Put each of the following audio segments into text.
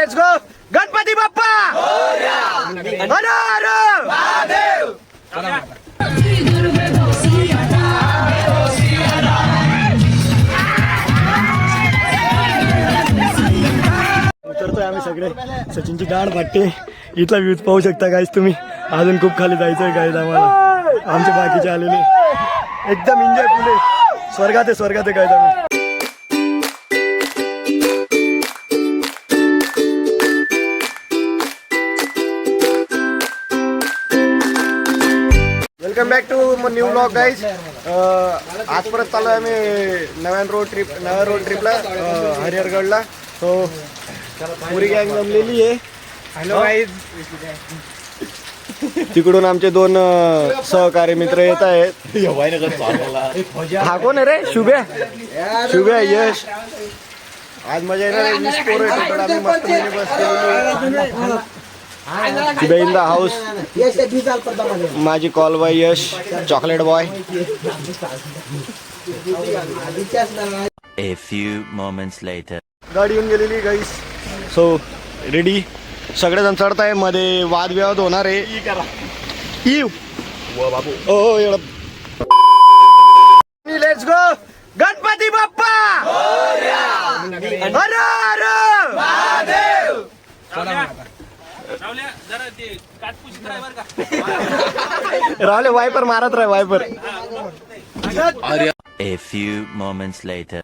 Let's go. Ganpati Bappa हर हर महादेव. उतरतोय आम्ही सगळे. सचिनची गाड वाटते. इथला व्ह्यूज पाहू शकता गाईज तुम्ही. अजून खूप खाली जायचंय गाईज आम्हाला. आमचे बाकीचे आलेले एकदम एन्जॉय फुले. स्वर्गात आहे गाईज आम्ही. Welcome back to new blog guys. आज परत चालू आहे आम्ही नव्या रोड ट्रिपला हरिहरगडला. सो पुरी गँग जमलेली आहे. Hello guys. तिकडून आमचे दोन सहकारी मित्र येत आहेत. हा कोण आहे रे? शुभ्या यश. आज मजा येणार आहे. 20 पोरं येतात. आम्ही मस्त बस शुभ्या इन द हाऊस. माझी call boy Yash. Chocolate boy. A few moments later. गाडी येऊन गेलेली गाईस. So ready. सगळेजण चढताय. मध्ये वादविवाद होणार आहे. Let's go. गणपती बाप्पा हर हर महादेव. रावले वायपर मारत राह. Wiper. A few moments later.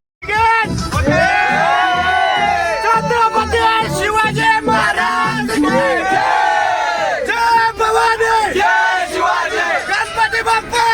Chhatrapati Shivaji Maharaj. जय भवानी. जय शिवाजी. गणपती बाप्पा.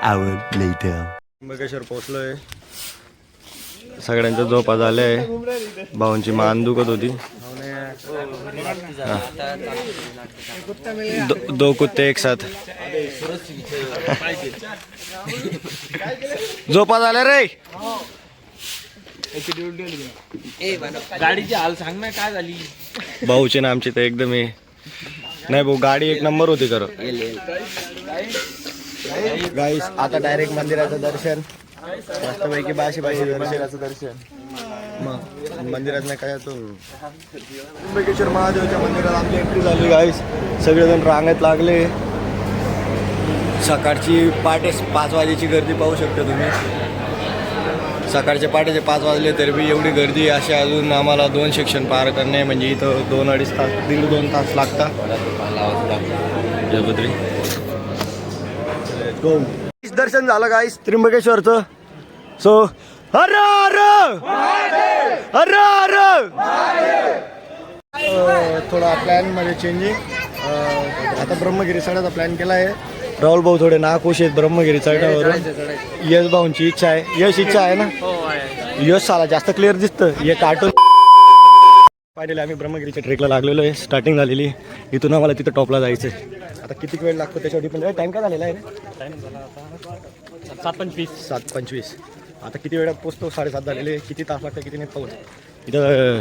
hour later. त्र्यंबकेश्वर पोहोचलोय. सगळ्यांच्या झोपा झाल्या. भाऊंची मान दुखत होती. दो कुत्ते एक साथ. झोपा झाल्या रे. गाडीची हाल सांग ना काय झाली. भाऊची ना आमची तर एकदम आहे. नाही भाऊ गाडी एक नंबर होती खरं. गाईस आता डायरेक्ट मंदिराचं दर्शन. मस्तपैकी बाशी मंदिराचं दर्शन. मग मंदिरात नाही काय तो त्र्यंबकेश्वर महादेवच्या मंदिरात आमची एंट्री झाली. गाईस सगळेजण रांगेत लागले. सकाळची पहाटे 5 वाजेची गर्दी पाहू शकता तुम्ही. सकाळचे पहाटेचे 5 वाजले तरी बी एवढी गर्दी. अशी अजून आम्हाला 2 सेक्शन पार करणे म्हणजे इथं 2-2.5 तास 1.5-2 तास लागतात. जयभद्री दर्शन झालं गाईस त्र्यंबकेश्वरचं. सो हर हर हर हर. थोडा प्लॅन मध्ये चेंजिंग. आता ब्रह्मगिरी चढायचा प्लॅन केला आहे. राहुल भाऊ थोडे नाखुश आहेत ब्रह्मगिरी चढण्यावरून. यश भाऊंची इच्छा आहे. यश इच्छा आहे ना. यश साला जास्त क्लिअर दिसतं. हे कार्टून पाहिलेलं. आम्ही ब्रह्मगिरीच्या ट्रेकला लागलेलो आहे. स्टार्टिंग झालेली. इथून आम्हाला तिथं टॉपला जायचं आहे. आता किती वेळ लागतो त्याच्यावर डिपेंड. टाइम काय झालेला आहे रे? 7:25. आता किती वेळात पोचतो? 7:30 झालेले. किती तास लागतात किती नाही पाहून. इथं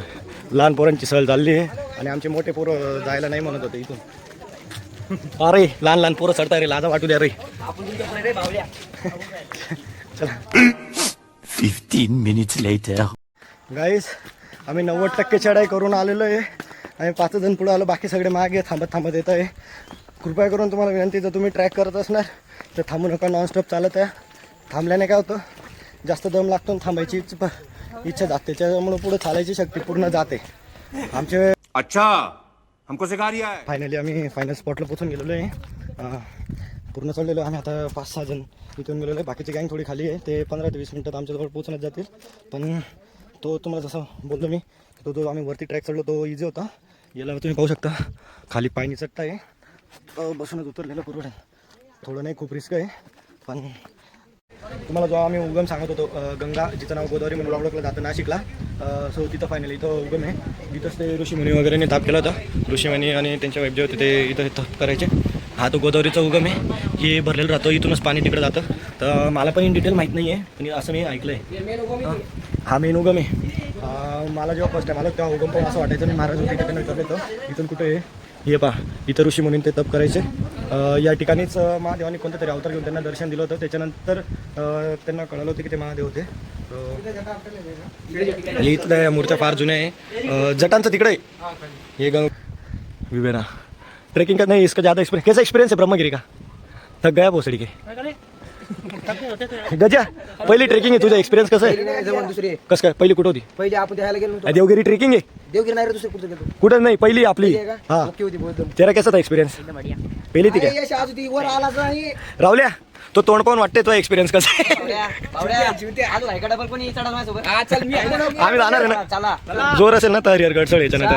लहान पोरांची सहल चालली आहे आणि आमचे मोठे पोरं जायला नाही म्हणत होते इथून. अरे लहान पोरं चढता रे. लाजा वाटू द्या रे. चला 15 minutes later. गाईस आम्ही 90% चढाई करून आलेलो आहे. आम्ही 5 जण पुढे आलो. बाकी सगळे मागे थांबत येत आहे. कृपया करून तुम्हाला विनंती, जर तुम्ही ट्रॅक करत असणार तर थांबू नका. नॉनस्टॉप चालत आहे. थांबल्याने काय होतं, जास्त दम लागतो आणि थांबायची इच्छा जाते. त्याच्यामुळे पुढे चालायची शक्ती पूर्ण जाते. आमचे अच्छा हमको सिखा रिया है. फायनली आम्ही फायनल स्पॉटला पोहोचून गेलेलो आहे. पूर्ण चढलेलो आम्ही. आता 5-6 जण इथून गेलेलो आहे. बाकीची गँग थोडी खाली आहे. ते 15 ते 20 मिनटात आमच्याजवळ पोहोचण्यात जातील. पण तो तुम्हाला जसं बोललो मी, तो जो आम्ही वरती ट्रॅक चढलो तो इझी होता. याला तुम्ही पाहू शकता खाली पायनी चढता आहे. बसूनच उतरलेलं परवडेल. थोडं नाही, खूप रिस्क आहे. पण तुम्हाला जो आम्ही उगम सांगत होतो, गंगा जिचं नाव गोदावरी म्हणून ओळखलं जातं नाशिकला. सो तिथं फायनली इथं उगम आहे. तिथंच ते ऋषीमुनी वगैरे ताप केला होता. ऋषीमुनी आणि त्यांच्या वाईफ जे होते ते इथं तप करायचे. हा तो गोदावरीचा उगम आहे. हे भरलेलं राहतं. इथूनच पाणी तिकडे जातं. तर मला पण इन डिटेल माहीत नाही आहे, पण असं मी ऐकलं आहे. हा मेन उगम आहे. मला जेव्हा फर्स्ट टाईम आलं तेव्हा उगम पण असं वाटायचं. मी महाराज होते तिकडे विचारलं होतं इथून कुठे आहे. हे पहा इथं ऋषीमुनी ते तप करायचे. या ठिकाणीच महादेवानी कोणतं तरी अवतार घेऊन त्यांना दर्शन दिलं होतं. त्याच्यानंतर त्यांना कळलं होतं की ते महादेव होते. इथल्या मूर्त्या फार जुन्या आहे. जटांचं तिकडे हे विवेरा ट्रेकिंग का नहीं, इसका ज़्यादा एक्सपीरियंस. कैसा एक्सपीरियंस है ब्रह्मगिरी का? थक गया भोसडी के गजा. पहिली ट्रेकिंग आहे. तुझा एक्सपिरियन्स कसं आहे? दुसरी कसं काय? पहिली कुठं होती? पहिले आपण द्यायला गेलो. देवगिरी ट्रेकिंग आहे. देवगिरी नाही रे, दुसरी कुठे गेलो. कुठं नाही, पहिली आपली. हा ओके होती बहुत. तेरा कैसा था एक्सपिरियन्स? पहिली थी काय? यश आज होती वर आला नाही. रावल्या तो तोंड पाहून वाटते तो एक्सपिरियन्स कसा आहे? आम्ही जाणार आहे ना. चला जोर असेल ना तर हरिहरगड चढ याच्यानंतर.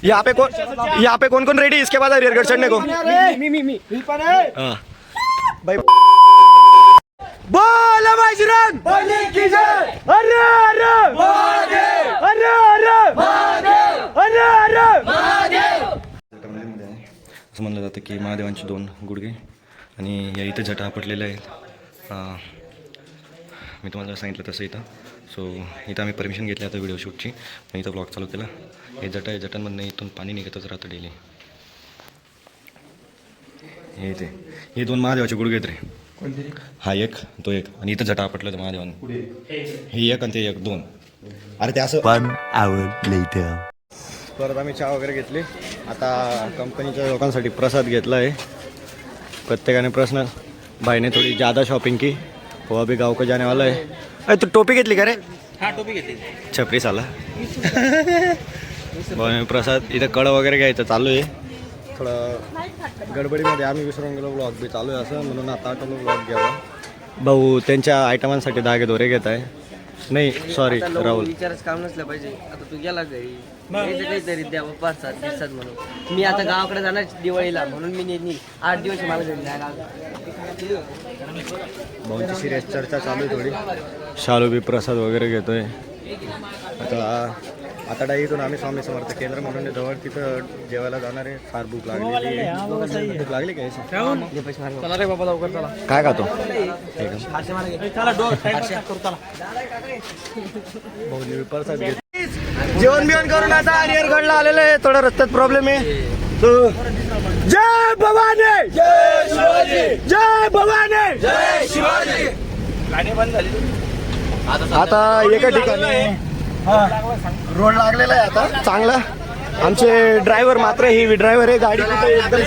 यहाँ पे कौन रेडी इसके बाद हरिहरगड चढ़ने को? हाँ भाई बोल बजरंग बली की जय. अरे अरे महादेव, अरे अरे महादेव, अरे अरे महादेव. असं म्हणलं जातं की महादेवांची 2 गुडघे आणि या इथं जटा आपटलेल्या आहेत. मी तुम्हाला सांगितलं तसं इथं. सो इथं आम्ही परमिशन घेतली आता व्हिडिओ शूटची. आणि इथं ब्लॉग चालू केला. हे जटा आहे. जटांमधनं इथून पाणी निघतच राहतं डेली. हे इथे हे 2 महादेवाचे गुडघे आहेत रे. हा एक, तो एक, आणि इथं जटा आपटलं होतं महादेवाने. हे एक आणि ते एक, 2. अरे ते असं. 1 hour later. परत आम्ही चहा वगैरे घेतली. आता कंपनीच्या लोकांसाठी प्रसाद घेतला आहे. प्रत्येकाने पर्सनल. भाईने थोडी ज़्यादा शॉपिंग की. हो अभी गाव को जाने वाला है. अरे तू टोपी घेतली का रे? हा टोपी घेतली. छपरी साला. प्रसाद इथं कळं वगैरे घ्यायचं चालू आहे. थोडं गडबडीमध्ये आम्ही विसरून गेलो. ब्लॉग बी चालू आहे असं म्हणून आता आठवलं ब्लॉग घ्यावा. भाऊ त्यांच्या आयटमांसाठी धागे दोरे घेत आहे. नाही सॉरी राहुल. विचारच काम नसलं पाहिजे. आता तू गेला घरी काहीतरी द्या 5-7 दिवसात म्हणून. मी आता गावाकडे जाणार दिवाळीला म्हणून मी 8 दिवस मला घरी जायला. भाऊंची सिरियस चर्चा चालू आहे थोडी. शालू बी प्रसाद वगैरे घेतोय. आता डायरीतून आम्ही स्वामी समर्थ केंद्र म्हणून जवळ तिथं जेवायला जाणार आहे. फार भूक लागली. भूक लागली काय काय खातो भाऊनी प्रसाद घेत. जेवण बिवण करून आता हरिहरगडला आलेलं आहे. थोडा रस्त्यात प्रॉब्लेम आहे. जय भवानी जय शिवाजी जय भवानी जय शिवाजी. गाडी बंद झाली आता एका ठिकाणी रोड लागलेला आहे आता चांगला. आमचे ड्रायव्हर मात्र हेवी ड्रायव्हर आहे. गाडी कुठे एकदम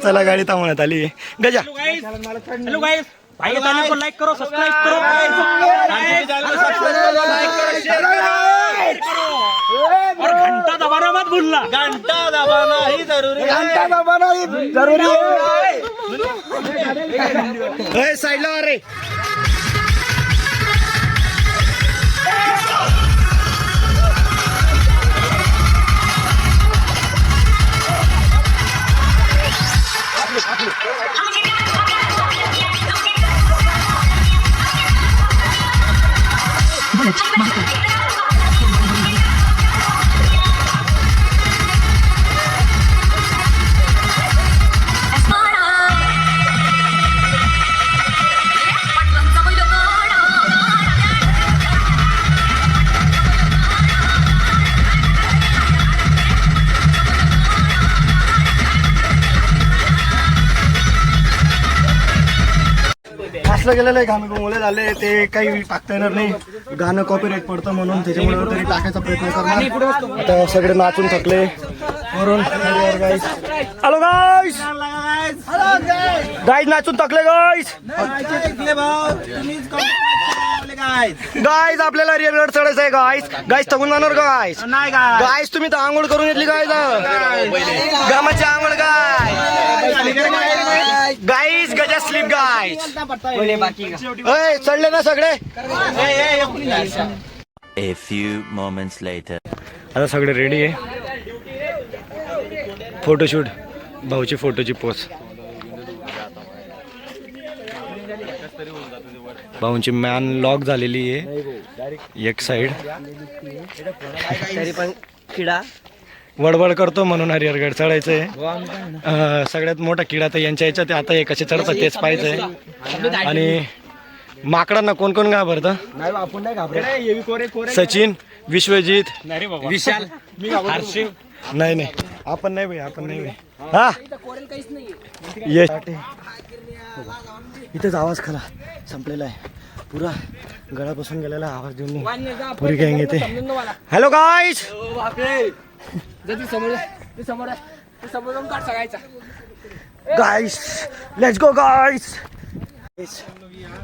चला गाडी थांबवण्यात आली. गजा हेलो गाइस, भाई चैनल को लाइक करो, सब्सक्राइब करो और घंटा दबाना मत भूलना. घंटा दबाना ही जरूरी है. साईडला रे. असलं गेलेलं आहे. घामी मुले झाले ते काही टाकता येणार नाही. गाणं कॉपीराइट पडतं म्हणून त्याच्यामुळे तरी टाकायचा प्रयत्न करणार. आता सगळे नाचून थकले वरून. हॅलो गाईस गाईस नाचून थकले गाईस. गाईस आपल्याला रिअरगड चढायचं आहे. गाईस गाईस थकून जाणार गाईस. गाईस तुम्ही तर आंघोळ करून घेतली गाईस. गामाची आंघोळ गाईस गजा स्लीप गाईस. चढले ना सगळे. A few moments later. आता सगळे रेडी आहे. फोटोशूट भाऊची फोटोची पोच. भाऊंची मॅन लॉक झालेली आहे एक साइड. तरी पण किडा वडवड करतो म्हणून हरिहरगड चढायचंय. सगळ्यात मोठा किडा तर यांच्या याच्यात. आता हे कसे चढतात तेच पाहिजे. आणि माकडांना कोण कोण घाबरतं? आपण नाही घाबरत. सचिन, विश्वजित, विशाल, हर्षिव. नाही नाही आपण नाही भाई, आपण नाही भाई. हा ये इथेच आवाज खरा संपलेला आहे. पुरा गळापासून गेलेला आवाज देऊन पुरी गँग येते. Hello guys guys let's go guys.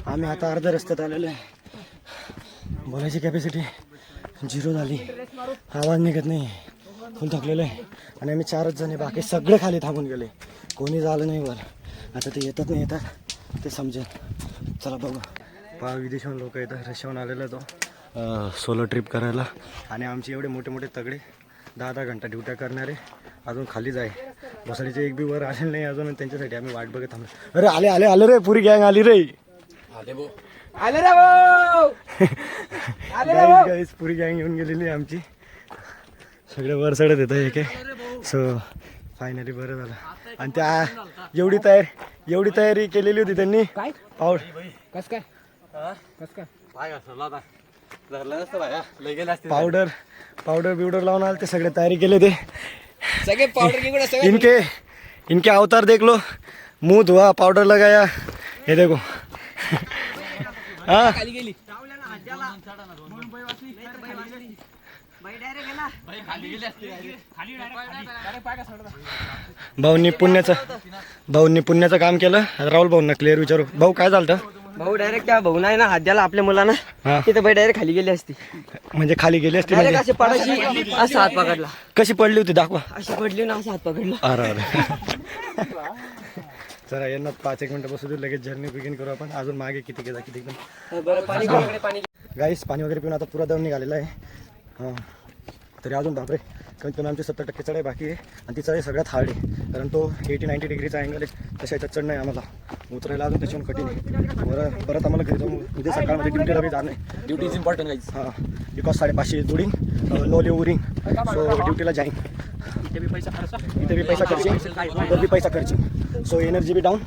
आम्ही आता अर्ध्या रस्त्यात आलेलो आहे. बोलायची कॅपॅसिटी 0 झाली. आवाज निघत नाही. फुल थकलेलं आहे. आणि आम्ही 4च जण आहे. बाकी सगळे खाली थांबून गेले. कोणी झालं नाही वर. आता ते येतात नाही येतात ते समजेल. चला बघू. विदेशाहून लोक येतात. रशियाहून आलेला तो सोलो ट्रिप करायला. आणि आमचे एवढे मोठे मोठे तगडे 10-10 घंटा ड्युट्या करणारे अजून खालीच आहे. बसाडीचे एक बी वर आले नाही अजून. त्यांच्यासाठी आम्ही वाट बघत थांबलो. अरे आले आले आले रे. पुरी गँग आली रे. गाईस पुरी गँग येऊन गेलेली आहे आमची. सगळे वर चढत येतं एक एक. सो फायनली बरं झालं. आणि त्या एवढी तयारी केलेली होती त्यांनी. पावडर बिवडर लावून आले ते. सगळे तयारी केले ते. सगळे पावडर इनके अवतार देख लो. मुंह धुआ पाउडर लगाया. ये देखो. हाँ भाऊंनी पुण्याचं काम केलं. राहुल भाऊंना क्लिअर विचारू. भाऊ काय झालं? भाऊ डायरेक्ट त्या भाऊ नाही ना हात द्याला आपल्या मुलांना. तिथे बाई डायरेक्ट खाली गेली असती. म्हणजे खाली गेली असती. डायरेक्ट अशी पडायची. असा हात पकडला. कशी पडली होती दाखवा. अशी पडली ना असा हात पकडला. अरे चला यांना 5-1 मिनिटं बसू दे. लगेच जर्नी बिगिन करू आपण. अजून मागे किती पण. गाईस पाणी वगैरे पिऊन आता पुरा दम निघालेला आहे. हां तरी अजून बापरे कमीत कमी आमची 70% चढाई बाकी आहे. आणि ती चढाई सगळ्यात हार्ड आहे, कारण तो 80-90 डिग्रीचा अँगल आहे. तशा याच्यात चढणं आहे आम्हाला, उतरायला अजून त्याच्याहून कठीण आहे. परत आम्हाला घरी जाऊन उद्या सकाळमध्ये ड्युटीला बी जाणं आहे. Duty is important guys. हां बिकॉज 550 दुडिंग नो लिव्हरिंग, सो ड्युटीला जाईन. इथे बी पैसा खर्चिंग, उधर भी पैसा खर्चिंग, सो एनर्जी बी down.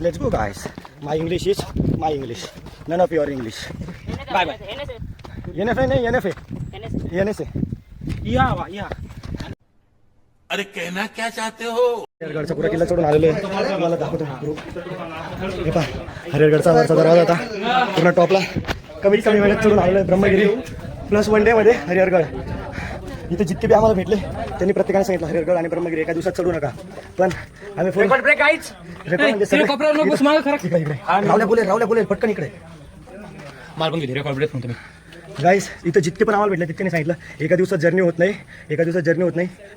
Let's go guys. My English is my English, none of your English. Bye bye. NFA नाही NFA NSA. अरे कहना क्या चाहते हो? हरिहरगडचा पुरा किल्ला चढून आलेलो आहे. तुम्हाला दाखवतो ग्रुप. हे पहा हरिहरगडचा वरचा दरवाजा होता पूर्ण टॉपला कमीत कमी वेळेत चढून आलेलो आहे. ब्रह्मगिरी प्लस 1 डेमध्ये हरिहरगड. इथे जितके बी आम्हाला भेटले त्यांनी प्रत्येकाने सांगितलं हरिहरगड आणि ब्रह्मगिरी एका दिवसात चढू नका. पण आम्ही फुल ब्रेक गाईज. रावल्या बोलेल पटकन इकडे. मार पण रेकॉर्ड ब्रेक म्हणतो मी. गाईस इथं जितके पण आम्हाला भेटले तितक्याने सांगितलं एका दिवसात जर्नी होत नाही.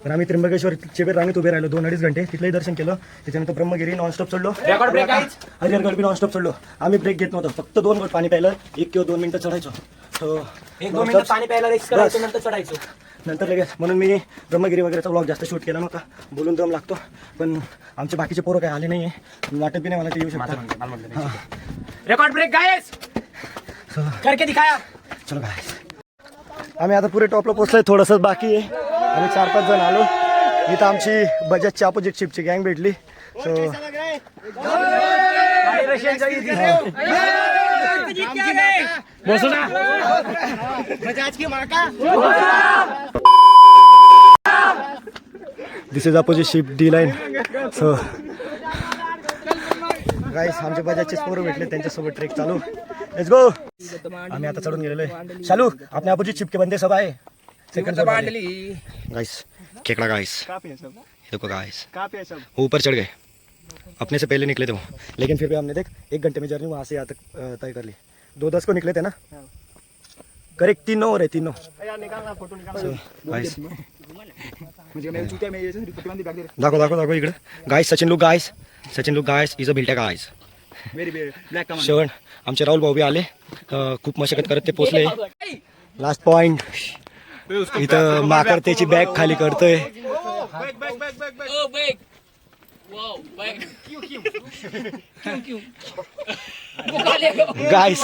पण आम्ही त्र्यंबकेश्वरचे बी रांगेत उभे राहिलो 2-2.5 घंटे. तिथलंही दर्शन केलं. त्याच्यानंतर ब्रह्मगिरी नॉनस्टॉप चढलो. हरिहरगड बी नॉनस्टॉप चढलो. आम्ही ब्रेक घेत नव्हतो, फक्त 2 मिनिट पाणी प्यायलं. 1 किंवा 2 मिनिटं चढायचो. तो 1-2 मिनिटं पाणी प्यायला रेस्ट करायचं, नंतर चढायचो. नंतर लगेच म्हणून मी ब्रह्मगिरी वगैरेचा व्लॉग जास्त शूट केला नव्हता. बोलून दम लागतो. पण आमचे बाकीचे पोरं काही आले नाही आहे, वाटत बी नाही मला ते येऊ शकतात. Record break guys. करके दिखाया. चलो गाईस आम्ही आता पुरे टॉपला पोहोचलोय. थोडंसंच बाकी आहे. आम्ही 4-5 जण आलो. इथं आमची बजाजची अपोजिट शिपची गँग भेटली. सो बसो ना. This is opposite ship D-line. So guys आमचे बजाजचे पोरं भेटले, त्यांच्यासोबत ट्रेक चालू. Let's go. आम्ही आता चढून गेलेलो आहे. शालू अपने अपोजिट शिप के बंदे सब आए. सेकंड गाइस केकड़ा गाइस, देखो गाइस ऊपर चढ़ गए. अपने से पहले निकले थे वो, लेकिन फिर भी हमने देख 1 घंटे में जर्नी वहाँ से यहाँ तक तय कर ली. 2:10 को निकले थे ना. करेक्ट 3-9 हो रहे 3-9. दाखव इकडे guys. Sachin look guys is a भिलट्या गाइस. श्रवण आमचे राहुल भाऊ बी आले. खूप मशकत करत ते पोचले. लास्ट पॉइंट इथं माकर त्याची बॅग खाली करतोय. Guys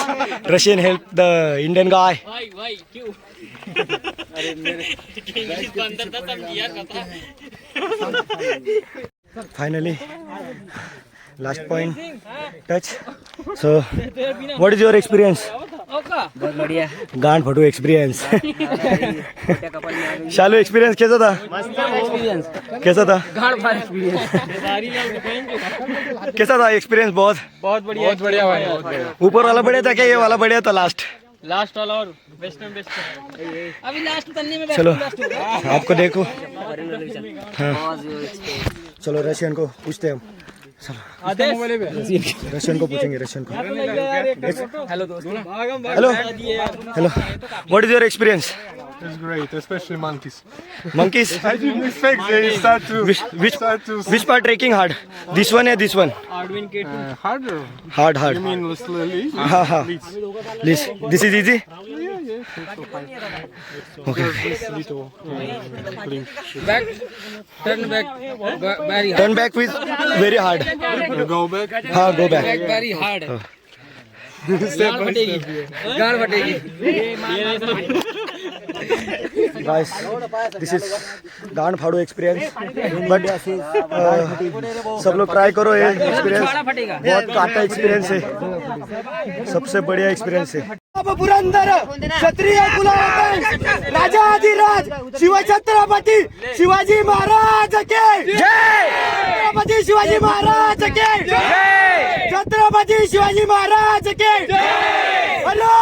Russian help the Indian guy. Finally last point touch. So what is your experience? बहुत बढ़िया. गांड फटू एक्सपीरियंस. शालू एक्सपीरियंस कैसा था? कैसा था? कैसा था एक्सपीरियंस? बहुत बढ़िया भाई. ऊपर वाला बढ़िया था क्या ये वाला बढ़िया था? लास्ट वाला और बेस्ट. अभी लास्ट तन्ने में चलो आपको देखो. हाँ चलो रशियन को पूछते हैं हम. चलो रशियन को पूछेंगे. रशियन को हेलो दोस्तों. Hello what is your experience? It's great, especially monkeys. Monkeys? I didn't expect they start to which part trekking hard? This one or this one? harder. Hard. You mean slowly? Ha. This is easy? Okay. This little clean. Turn back with very hard. You go back. Ha, go back. Very hard. Step by step. गाड़ फटेगी. Guys, this is गांड फाड़ो experience. But सब लोग try करो. ये experience बहुत काटा experience है, सबसे बढ़िया एक्सपीरियंस है. पुरंदर क्षत्रिय कुलावतन राजाधिराज शिवछत्रपती शिवाजी महाराज के जय. छत्रपती शिवाजी महाराज के जय. छत्रपती शिवाजी महाराज के जय. हलो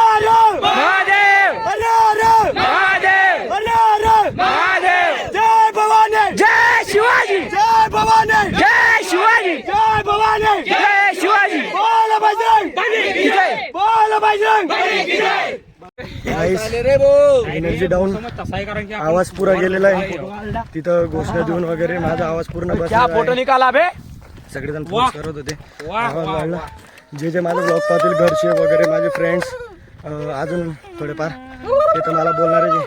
महादेव. हलो महादेव. हलो महादेव. जय भवानी. जय शिवाजी. जय भवानी. जय शिवाजी. जय भवानी. जय शिवाजी. बोल बजरंग बली की जय. बोल बजरंग बली की जय. Energy down. आवाज पुरा गेलेला आहे. तिथं घोषणा देऊन वगैरे माझा आवाज पूर्ण बसला. फोटो निकाला बे. सगळेजण फोन करत होते. आवाज वाढला. जे माझं ब्लॉग पाहतील घरचे वगैरे माझे फ्रेंड्स अजून थोडेफार ते तर मला बोलणारच आहे.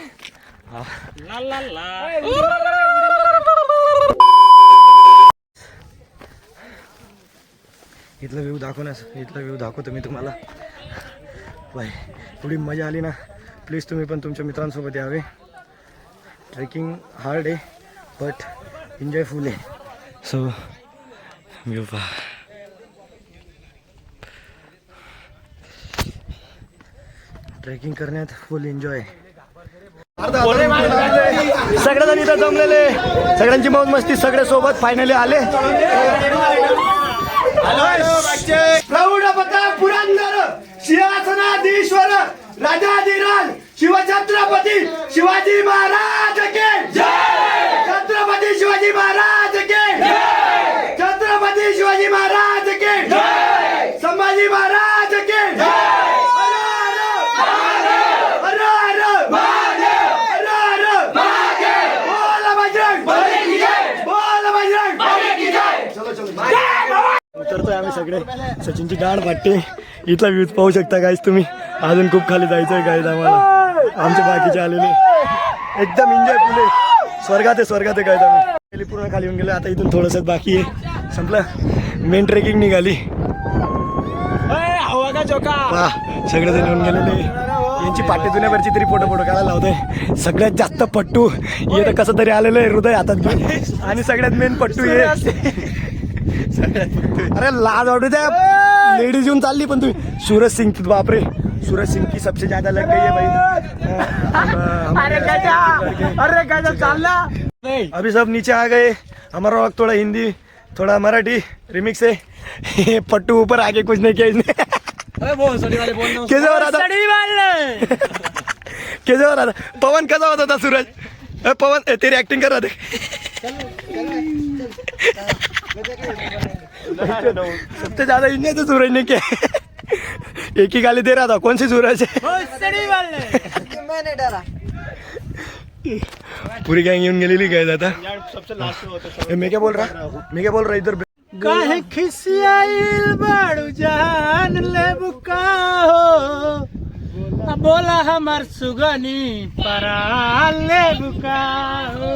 इथला व्ह्यू दाखवतो मी तुम्हाला. बाय, थोडी मजा आली ना. प्लीज तुम्ही पण तुमच्या मित्रांसोबत यावे. ट्रेकिंग हार्ड आहे बट एन्जॉय फुल आहे. सो व्ह्यू पहा. ट्रेकिंग करण्यात फुल एन्जॉय. सगळेजण इथं जमलेले, सगळ्यांची मौज मस्ती, सगळे सोबत फायनली आले. प्रौढ प्रताप पुरंदर सिंहासनाधीश्वर राजाधिराज शिवछत्रपती शिवाजी महाराज के जय. छत्रपती शिवाजी महाराज के जय. छत्रपती शिवाजी महाराज के जय. संभाजी महाराज के जय. उतरतोय आम्ही सगळे. सचिनची गाड वाटते. इथला व्ह्यूज पाहू शकता गाईज तुम्ही. अजून खूप खाली जायचंय गाईज आम्हाला. आमचे बाकीचे आलेले एकदम एन्जॉय फुले. स्वर्गात आहे गाईज. आम्ही पूर्ण खाली येऊन गेलो. आता इथून थोडंसं बाकी आहे. संपलं. मेन ट्रेकिंग निघाली. सगळेजण येऊन गेलेले. यांची पाठी जुन्यावरची तरी फोटो काढायला लावतोय. सगळ्यात जास्त पट्टू हे तर कसं तरी आलेलं आहे हृदय हातात घेऊन. आणि सगळ्यात मेन पट्टू हे. अरे लाज वाटू द्या. लेडीज येऊन चालली पण तुम्ही. सूरज सिंग, बापरे, सूरज सिंग की सबसे ज्यादा लग गई है भाई. अरे क्या चालना. अभी सब नीचे आ गए. हमारा वक्त थोड़ा हिंदी थोड़ा मराठी रिमिक्स है. पट्टू ऊपर आगे कुछ नहीं किया इसने. कैसे हो रहा था पवन? कैसा होता था सूरज? पवन तेरी एक्टिंग कर रहा था. सबसे ज्यादा इन्हें तो सूरज ने किया. एक ही गाली दे रहा था. कौन सी सूरज है? मैंने डरा. पूरी गैंग येऊन गेलेली काय आता. मैं क्या बोल रहा इधर. काहे खिसियाइल बाड़ू जान ले बुका हो. बोला हमार सुगनी परा ले बुका हो.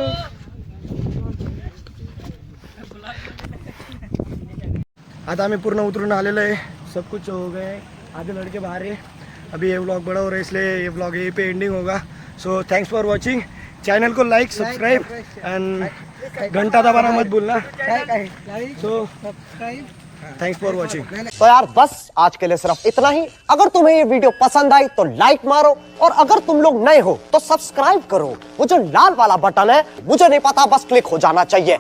आता आम्ही पूर्ण उतरून आलेलो आहे. सब कुछ हो गए. आधे लड़के बाहर है. अभी ये व्लॉग बड़ा हो रहा है इसलिए ये व्लॉग यहीं पे एंडिंग होगा. So thanks for watching. Channel को लाइक सब्सक्राइब एंड घंटा दबाना मत भूलना. So thanks for watching. तो यार बस आज के लिए सिर्फ इतना ही. अगर तुम्हें ये वीडियो पसंद आई तो लाइक मारो और अगर तुम लोग नए हो तो सब्सक्राइब करो. वो जो लाल वाला बटन है मुझे नहीं पता, बस क्लिक हो जाना चाहिए.